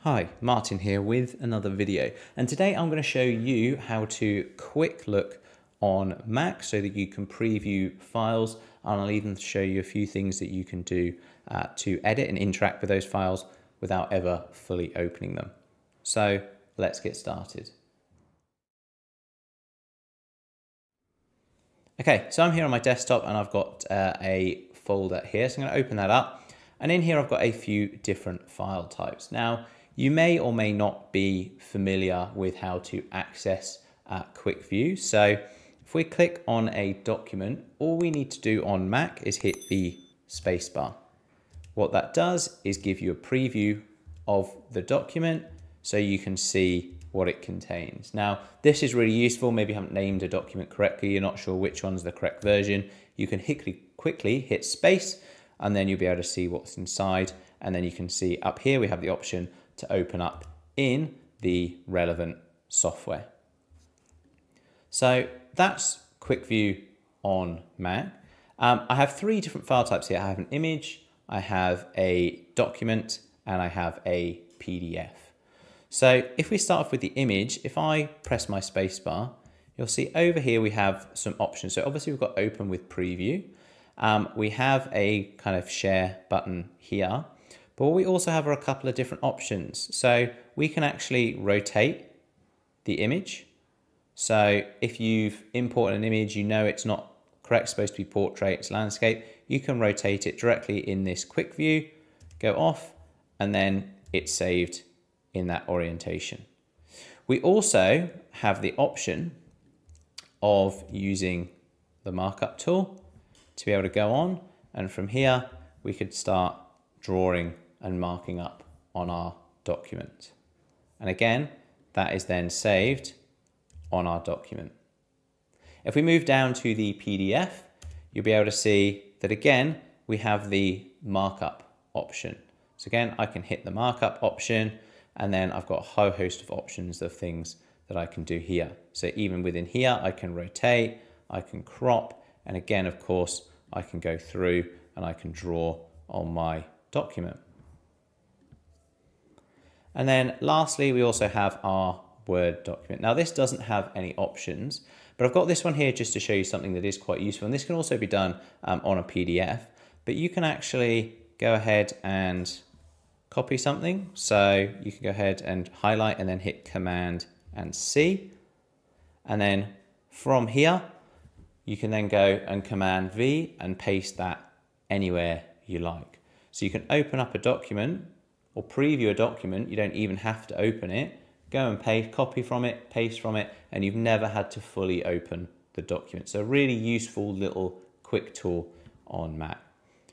Hi, Martin here with another video, and today I'm going to show you how to quick look on Mac so that you can preview files, and I'll even show you a few things that you can do to edit and interact with those files without ever fully opening them. So let's get started. Okay, so I'm here on my desktop and I've got a folder here, so I'm going to open that up, and in here I've got a few different file types. Now, you may or may not be familiar with how to access Quick View. So if we click on a document, all we need to do on Mac is hit the spacebar. What that does is give you a preview of the document so you can see what it contains. Now, this is really useful. Maybe you haven't named a document correctly, you're not sure which one's the correct version. You can quickly hit space and then you'll be able to see what's inside. And then you can see up here, we have the option to open up in the relevant software. So that's Quick View on Mac. I have three different file types here. I have an image, I have a document, and I have a PDF. So if we start off with the image, if I press my spacebar, you'll see over here we have some options. So obviously we've got open with preview. We have a kind of share button here. But what we also have are a couple of different options. So we can actually rotate the image. So if you've imported an image, you know it's not correct, it's supposed to be portrait, it's landscape, you can rotate it directly in this quick view, go off, and then it's saved in that orientation. We also have the option of using the markup tool to be able to go on, and from here we could start drawing and marking up on our document. And again, that is then saved on our document. If we move down to the PDF, you'll be able to see that again, we have the markup option. So again, I can hit the markup option, and then I've got a whole host of options of things that I can do here. So even within here, I can rotate, I can crop, and again, of course, I can go through and I can draw on my document. And then lastly, we also have our Word document. Now this doesn't have any options, but I've got this one here just to show you something that is quite useful. And this can also be done on a PDF, but you can actually go ahead and copy something. So you can go ahead and highlight and then hit Command and C. And then from here, you can then go and Command V and paste that anywhere you like. So you can open up a document or preview a document. You don't even have to open it. Go and paste, copy from it, paste from it, and you've never had to fully open the document. So a really useful little quick tool on Mac.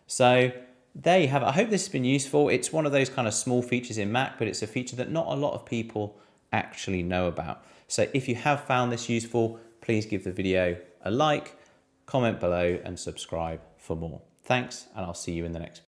So there you have it. I hope this has been useful. It's one of those kind of small features in Mac, but it's a feature that not a lot of people actually know about. So if you have found this useful, please give the video a like, comment below, and subscribe for more. Thanks, and I'll see you in the next video.